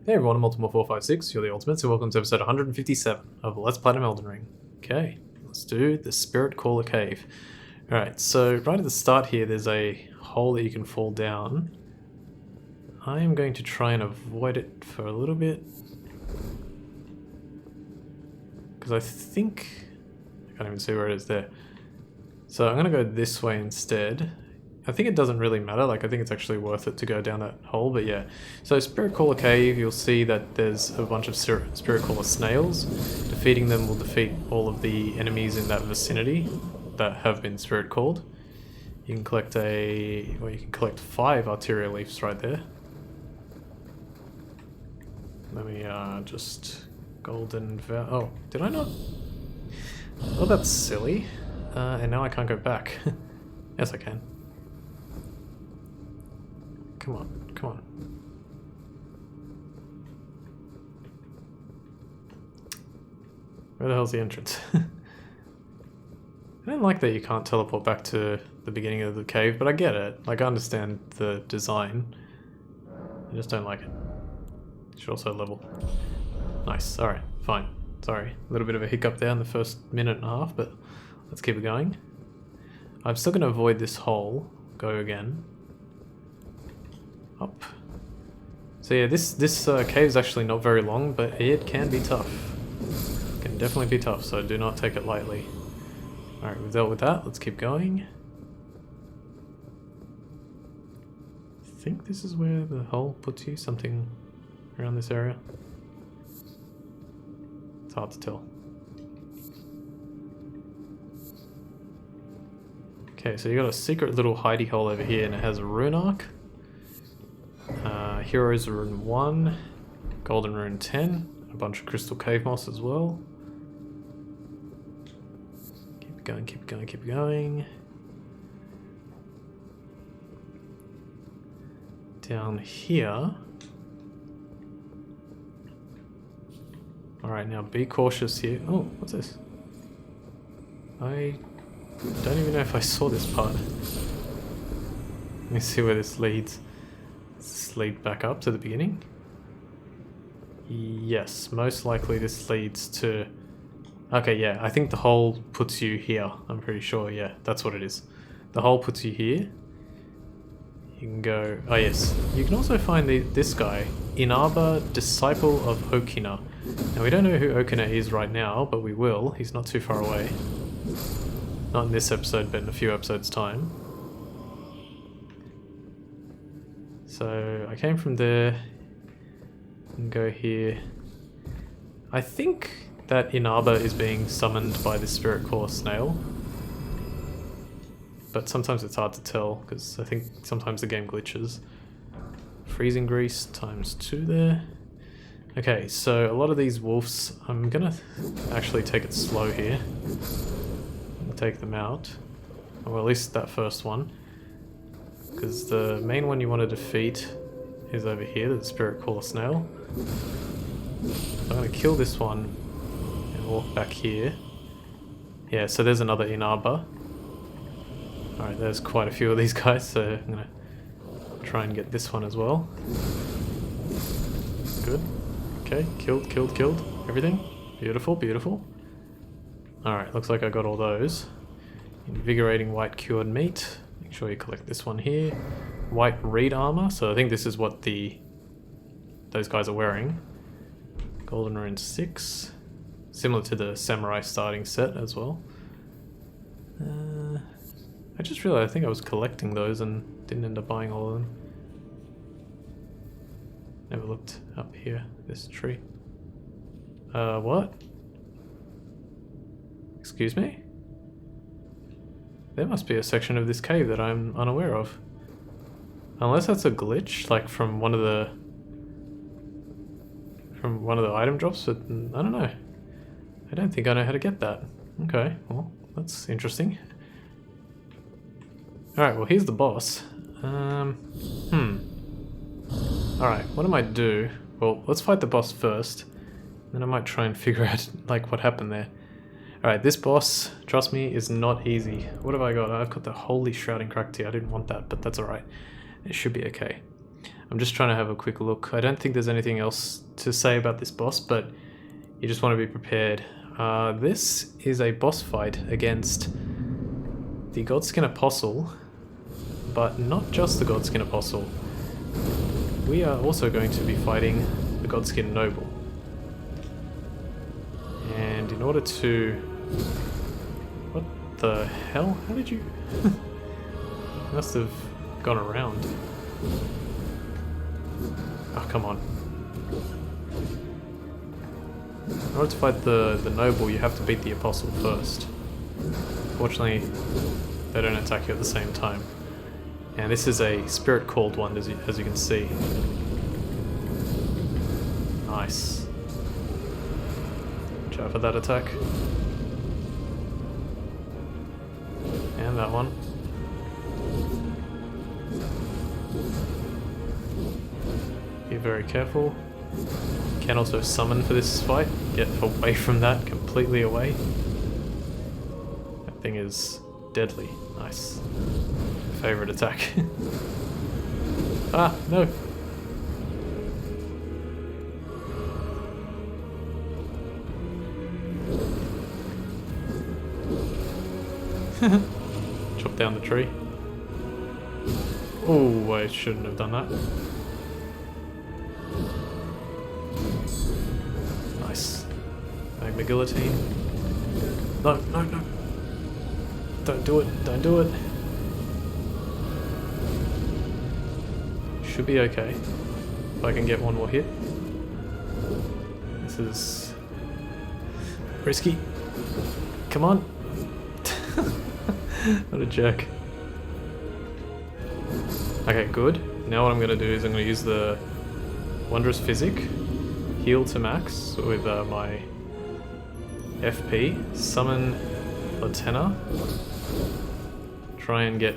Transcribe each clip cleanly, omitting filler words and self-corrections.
Hey everyone, I'm Multiple456, you're the Ultimates, and welcome to episode 157 of Let's Platinum Elden Ring. Okay, let's do the Spiritcaller Cave. Alright, so right at the start here there's a hole that you can fall down. I am going to try and avoid it for a little bit. Because I think... I can't even see where it is there. So I'm going to go this way instead. I think it doesn't really matter, like I think it's actually worth it to go down that hole, but yeah. So Spiritcaller Cave, you'll see that there's a bunch of Spiritcaller snails. Defeating them will defeat all of the enemies in that vicinity that have been Spirit called. You can collect you can collect 5 arterial leaves right there. Let me just golden oh, did I not? Oh, that's silly. And now I can't go back. Yes, I can. Come on, come on. Where the hell's the entrance? I don't like that you can't teleport back to the beginning of the cave, but I get it. Like, I understand the design. I just don't like it. Should also level. Nice, alright, fine. Sorry, a little bit of a hiccup there in the first minute and a half, but let's keep it going. I'm still going to avoid this hole. Go again. Up. So yeah, this cave is actually not very long, but it can be tough. It can definitely be tough, so do not take it lightly. Alright, we've dealt with that. Let's keep going. I think this is where the hole puts you, something around this area. It's hard to tell. Okay, so you got a secret little hidey hole over here, and it has a rune arc. Heroes Rune 1, Golden Rune 10, a bunch of Crystal Cave Moss as well. Keep it going, keep it going, keep it going. Down here. Alright, now be cautious here. Oh, what's this? I don't even know if I saw this part. Let me see where this leads. Does this lead back up to the beginning? Yes, most likely this leads to... Okay, yeah, I think the hole puts you here. I'm pretty sure, yeah, that's what it is. The hole puts you here. You can go... Oh yes, you can also find this guy, Inaba, Disciple of Okina. Now we don't know who Okina is right now, but we will. He's not too far away. Not in this episode, but in a few episodes' time. So I came from there and go here. I think that Inaba is being summoned by the Spiritcaller snail, but sometimes it's hard to tell because I think sometimes the game glitches. Freezing grease ×2 there. Okay, so a lot of these wolves, I'm gonna actually take it slow here and take them out, or at least that first one. Because the main one you want to defeat is over here, the Spiritcaller snail. So I'm going to kill this one and walk back here. Yeah, so there's another Inaba. Alright, there's quite a few of these guys, so I'm going to try and get this one as well. Good. Okay, killed, killed, killed. Everything. Beautiful, beautiful. Alright, looks like I got all those. Invigorating white cured meat. Make sure you collect this one here. White reed armor, so I think this is what those guys are wearing. Golden Rune 6. Similar to the samurai starting set as well. I just realized I think I was collecting those and didn't end up buying all of them. Never looked up here, this tree. What? Excuse me? There must be a section of this cave that I'm unaware of. Unless that's a glitch, like from one of the item drops, but I don't know. I don't think I know how to get that. Okay, well, that's interesting. Alright, well here's the boss. Alright, what I might do... Well, let's fight the boss first. Then I might try and figure out, like, what happened there. Alright, this boss, trust me, is not easy. What have I got? I've got the Holy Shrouding Cracked Tea. I didn't want that, but that's alright. It should be okay. I'm just trying to have a quick look. I don't think there's anything else to say about this boss, but you just want to be prepared. This is a boss fight against the Godskin Apostle, but not just the Godskin Apostle. We are also going to be fighting the Godskin Noble. And in order to... What the hell? How did you... Must have gone around. Oh, come on. In order to fight the Noble, you have to beat the Apostle first. Fortunately, they don't attack you at the same time. And this is a spirit-called one, as you can see. Nice. Watch out for that attack. And that one. Be very careful. Can also summon for this fight. Get away from that, completely away. That thing is deadly. Nice. Favorite attack. Ah, no. Chop down the tree. Oh, I shouldn't have done that. Nice. Magma guillotine. No, no, no. Don't do it. Don't do it. Should be okay. If I can get one more hit. This is risky. Come on. What a jerk. Okay, good. Now what I'm going to do is I'm going to use the Wondrous Physic, heal to max with my FP, summon Latena, try and get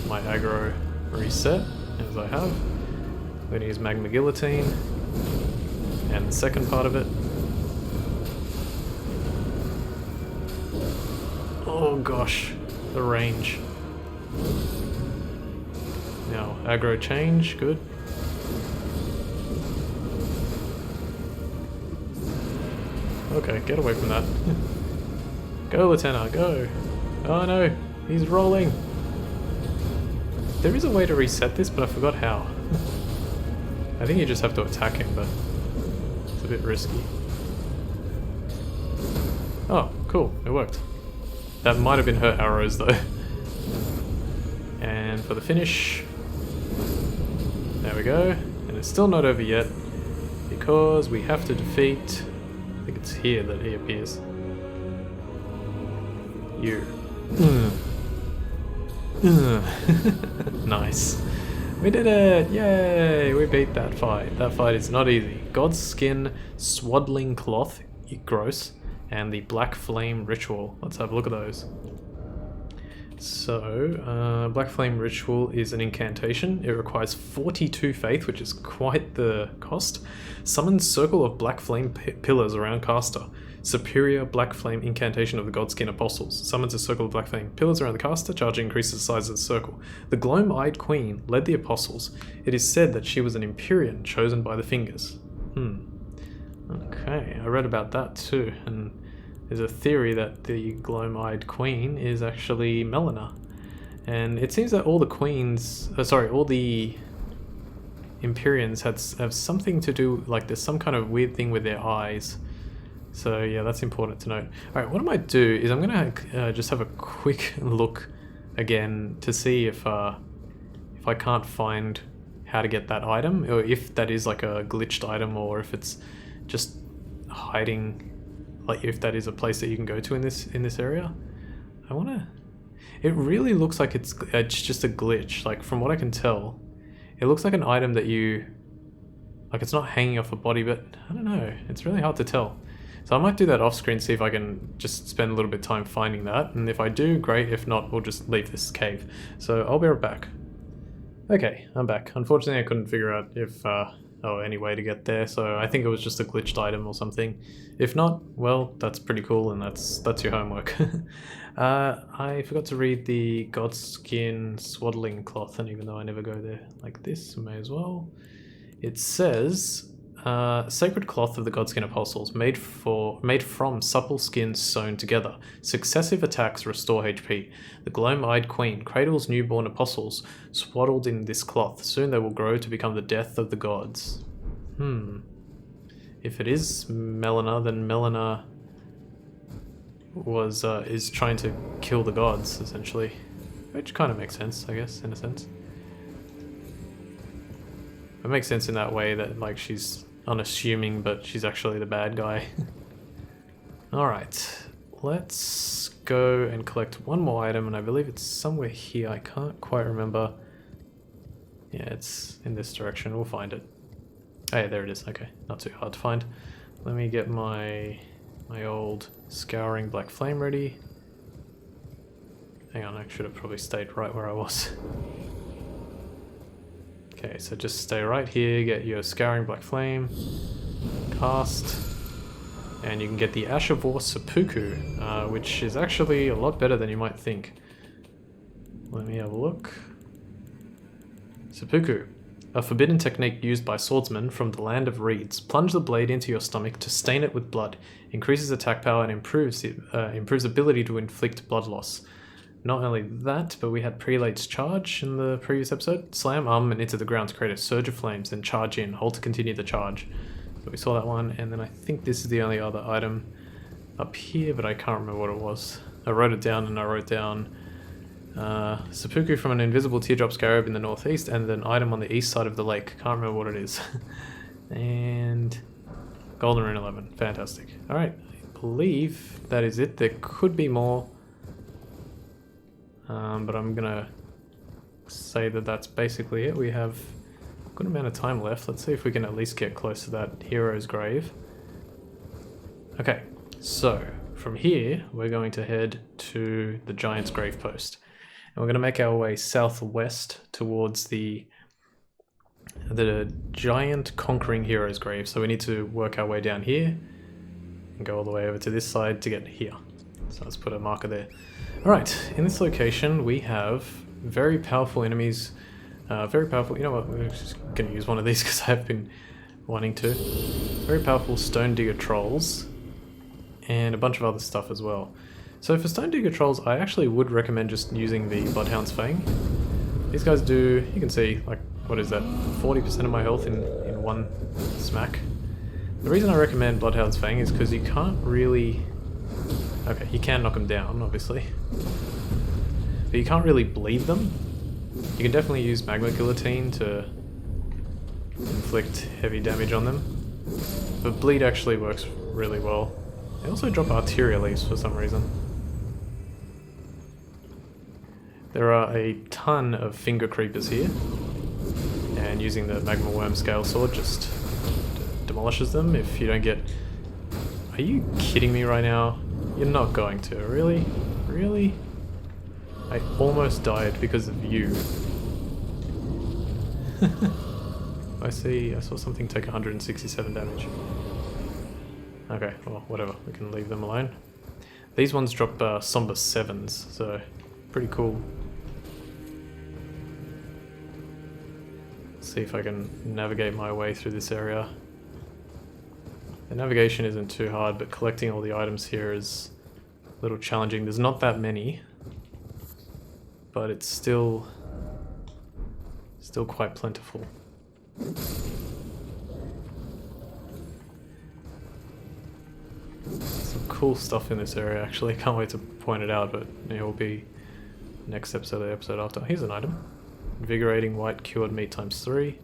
my aggro reset, as I have. I'm going to use Magma Guillotine, and the second part of it. Oh gosh, the range. Now, aggro change, good. Okay, get away from that. Go, Latena, go! Oh no, he's rolling! There is a way to reset this, but I forgot how. I think you just have to attack him, but it's a bit risky. Oh, cool, it worked. That might have been her arrows though. And for the finish, there we go. And it's still not over yet, because we have to defeat, I think it's here that he appears. You. Nice. We did it! Yay! We beat that fight. That fight is not easy. Godskin Swaddling Cloth, gross, and the Black Flame Ritual. Let's have a look at those. So, Black Flame Ritual is an incantation. It requires 42 faith, which is quite the cost. Summons Circle of Black Flame Pillars around caster. Superior Black Flame Incantation of the Godskin Apostles. Summons a circle of black flame pillars around the caster, charging increases the size of the circle. The Gloam-Eyed Queen led the Apostles. It is said that she was an Empyrean chosen by the Fingers. Okay, I read about that too, and there's a theory that the Gloam-Eyed Queen is actually Melina. And it seems that all the queens, all the Empyreans have something to do, like there's some kind of weird thing with their eyes. So yeah, that's important to note. Alright, what I might do is I'm going to just have a quick look again to see if I can't find how to get that item, or if that is like a glitched item, or if it's just hiding, like if that is a place that you can go to in this area. I want to... It really looks like it's just a glitch. Like from what I can tell, it looks like an item that you... Like it's not hanging off a body, but I don't know. It's really hard to tell. So I might do that off screen, see if I can just spend a little bit of time finding that. And if I do, great. If not, we'll just leave this cave. So I'll be right back. Okay, I'm back. Unfortunately, I couldn't figure out if any way to get there, so I think it was just a glitched item or something. If not, well, that's pretty cool, and that's your homework. I forgot to read the Godskin swaddling cloth, and even though I never go there like this, I may as well. It says, sacred cloth of the Godskin apostles, made from supple skins sewn together. Successive attacks restore HP. The gloam-eyed queen cradles newborn apostles swaddled in this cloth. Soon they will grow to become the death of the gods. If it is Melina, then Melina is trying to kill the gods, essentially. Which kind of makes sense, I guess, in a sense. It makes sense in that way that, like, she's unassuming, but she's actually the bad guy. Alright, let's go and collect one more item, and I believe it's somewhere here. I can't quite remember. Yeah, it's in this direction. We'll find it. Oh yeah, there it is. Okay, not too hard to find. Let me get my old scouring black flame ready. Hang on, I should have probably stayed right where I was. Okay, so just stay right here, get your Scouring Black Flame, cast, and you can get the Ash of War Seppuku, which is actually a lot better than you might think. Let me have a look. Seppuku, a forbidden technique used by swordsmen from the land of reeds. Plunge the blade into your stomach to stain it with blood, increases attack power and improves ability to inflict blood loss. Not only that, but we had Prelate's Charge in the previous episode. Slam armament into the ground to create a surge of flames, then charge in. Hold to continue the charge. So we saw that one, and then I think this is the only other item up here, but I can't remember what it was. I wrote it down, and I wrote down Seppuku from an invisible teardrop scarab in the northeast, and an item on the east side of the lake. Can't remember what it is. And Golden Rune 11. Fantastic. Alright, I believe that is it. There could be more. But I'm gonna say that that's basically it. We have a good amount of time left. Let's see if we can at least get close to that hero's grave. Okay, so from here we're going to head to the giant's grave post, and we're going to make our way southwest towards the giant conquering hero's grave. So we need to work our way down here and go all the way over to this side to get here. So let's put a marker there. Alright, in this location we have very powerful enemies. Very powerful, you know what, we're just going to use one of these because I've been wanting to. Very powerful Stone Digger Trolls, and a bunch of other stuff as well. So for Stone Digger Trolls, I actually would recommend just using the Bloodhound's Fang. These guys do, you can see, like, what is that, 40% of my health in one smack. The reason I recommend Bloodhound's Fang is because you can't really... Okay, you can knock them down, obviously. But you can't really bleed them. You can definitely use Magma Guillotine to inflict heavy damage on them. But bleed actually works really well. They also drop Arteria Leaves for some reason. There are a ton of finger creepers here. And using the Magma Worm Scale Sword just demolishes them if you don't get... Are you kidding me right now? You're not going to. Really? Really? I almost died because of you. I saw something take 167 damage. Okay, well, whatever. We can leave them alone. These ones drop Somber 7s, so pretty cool. Let's see if I can navigate my way through this area. The navigation isn't too hard, but collecting all the items here is a little challenging. There's not that many, but it's still quite plentiful. Some cool stuff in this area, actually. Can't wait to point it out, but it will be next episode or the episode after. Here's an item. Invigorating white cured meat times 3.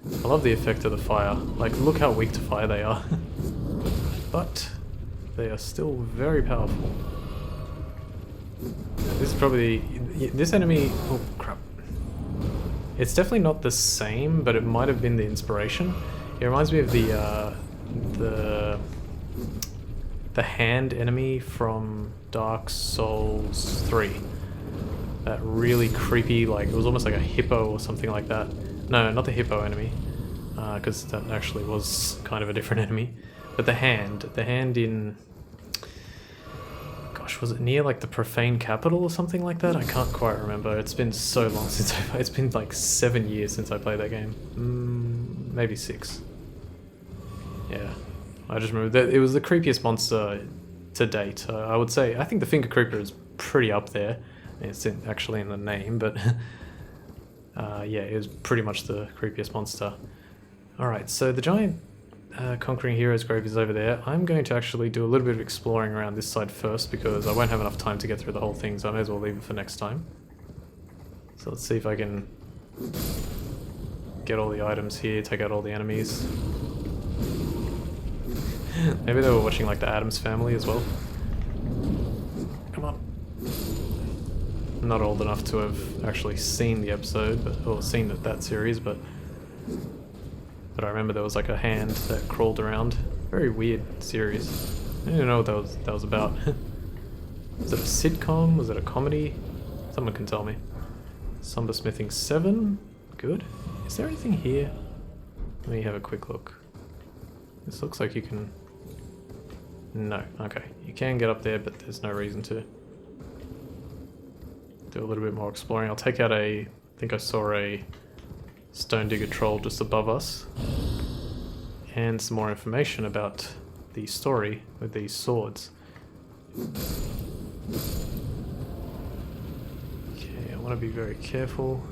I love the effect of the fire. Like, look how weak to fire they are. But they are still very powerful. This is probably... This enemy... Oh, crap. It's definitely not the same, but it might have been the inspiration. It reminds me of the hand enemy from Dark Souls 3. That really creepy, like, it was almost like a hippo or something like that. No, not the hippo enemy. because that actually was kind of a different enemy. But the hand in... Gosh, was it near like the Profane Capital or something like that? I can't quite remember. It's been so long since it's been like 7 years since I played that game. Maybe 6. Yeah, I just remember that it was the creepiest monster to date. I would say, I think the Finger Creeper is pretty up there. It's actually in the name, but yeah, it was pretty much the creepiest monster. Alright, so the giant Conquering Hero's grave is over there. I'm going to actually do a little bit of exploring around this side first because I won't have enough time to get through the whole thing, so I may as well leave it for next time. So let's see if I can get all the items here, take out all the enemies. Maybe they were watching like the Addams Family as well. Come on. I'm not old enough to have actually seen the episode, or seen that series, but I remember there was like a hand that crawled around. Very weird series. I didn't know what that was about. Was it a sitcom? Was it a comedy? Someone can tell me. Somber Smithing 7. Good. Is there anything here? Let me have a quick look. This looks like you can... No. Okay. You can get up there, but there's no reason to. Do a little bit more exploring. I'll take out I think I saw a Stone Digger Troll just above us. And some more information about the story with these swords. Okay, I want to be very careful.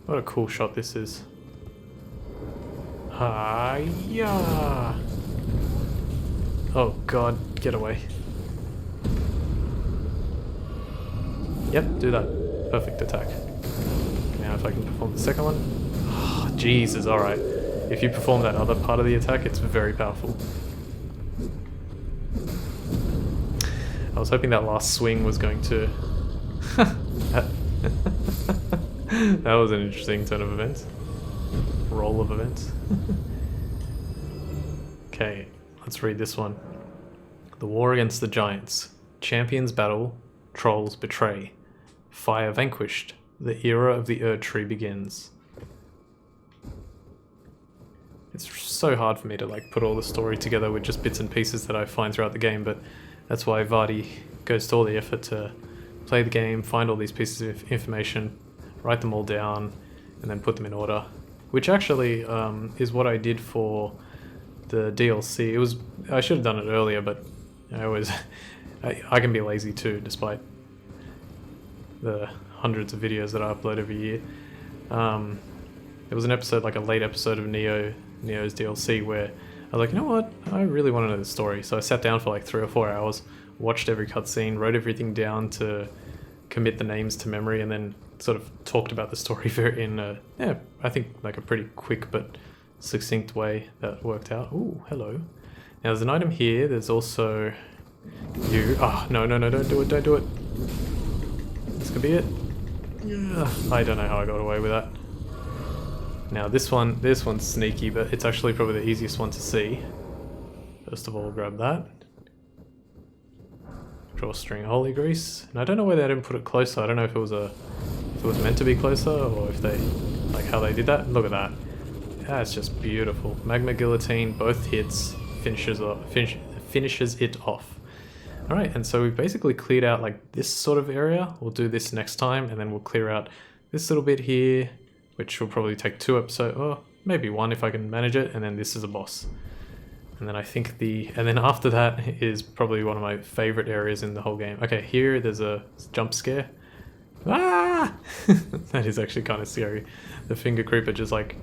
What a cool shot this is. Hi-ya! Oh god, get away. Yep, do that. Perfect attack. Now if I can perform the second one. Oh, Jesus, alright. If you perform that other part of the attack, it's very powerful. I was hoping that last swing was going to... That was an interesting turn of events. Roll of events. Okay, let's read this one. The war against the giants. Champions battle, trolls betray. Fire vanquished. The era of the Erd Tree begins. It's so hard for me to like put all the story together with just bits and pieces that I find throughout the game, but that's why Vardy goes to all the effort to play the game, find all these pieces of information, write them all down, and then put them in order. Which actually is what I did for the DLC. It was I should have done it earlier, but I can be lazy too, despite the hundreds of videos that I upload every year. It was an episode, like a late episode of Neo's DLC, where I was like, you know what, I really want to know the story. So I sat down for like 3 or 4 hours, watched every cutscene, wrote everything down to commit the names to memory, and then sort of talked about the story I think like a pretty quick but succinct way that worked out. Ooh, hello. Now there's an item here. There's also you. Oh, no, don't do it. This could be it. Ugh, I don't know how I got away with that. Now this one's sneaky, but it's actually probably the easiest one to see. First of all, grab that. Drawstring holy grease. And I don't know whether I didn't put it closer. I don't know if it was meant to be closer, or if they, like how they did that. Look at that. That's just beautiful. Magma Guillotine, both hits, finishes it off. Alright, and so we've basically cleared out like this sort of area. We'll do this next time, and then we'll clear out this little bit here, which will probably take 2 episodes, or maybe 1 if I can manage it, and then this is a boss. And then I think and then after that is probably one of my favorite areas in the whole game. Okay, here there's a jump scare. Ah! That is actually kind of scary. The Finger Creeper just like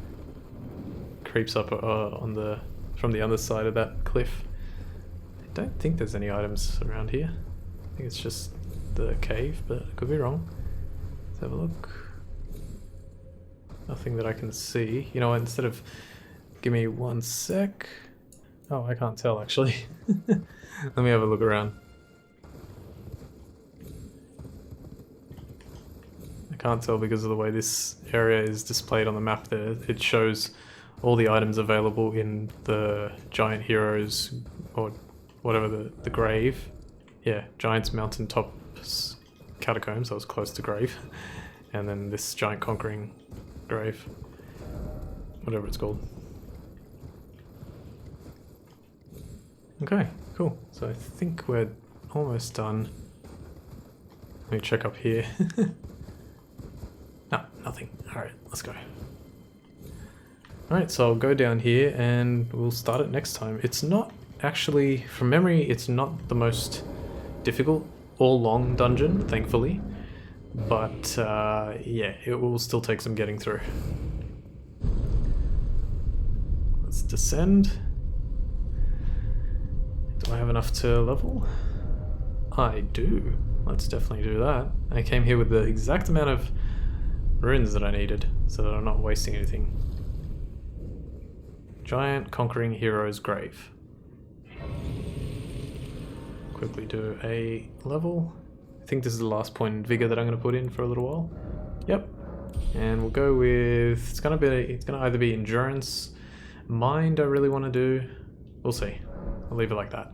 creeps up from the other side of that cliff. I don't think there's any items around here. I think it's just the cave, but I could be wrong. Let's have a look. Nothing that I can see. You know what, instead of... Give me 1 sec. Oh, I can't tell actually. Let me have a look around. I can't tell because of the way this area is displayed on the map there. It shows all the items available in the Giant Heroes, or whatever, the grave. Yeah, Giant's Mountaintop Catacombs, that was close to grave. And then this Giant Conquering grave. whatever it's called. Okay, cool. So I think we're almost done. Let me check up here. No, nothing. Alright, let's go. Alright, so I'll go down here and we'll start it next time. It's not actually, from memory, it's not the most difficult or long dungeon, thankfully. But yeah, it will still take some getting through. Let's descend. Do I have enough to level? I do. Let's definitely do that. I came here with the exact amount of runes that I needed, so that I'm not wasting anything. Giant Conquering Hero's Grave. Quickly do a level. I think this is the last point in vigor that I'm going to put in for a little while. Yep. And we'll go with, it's gonna either be endurance, mind I really want to do. We'll see. I'll leave it like that.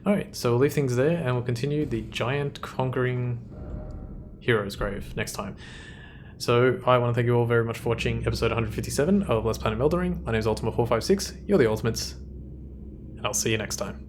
Alright, so we'll leave things there and we'll continue the Giant Conquering Hero's Grave next time. So I want to thank you all very much for watching episode 157 of Let's Play Elden Ring. My name is Ultima456, you're the Ultimates, and I'll see you next time.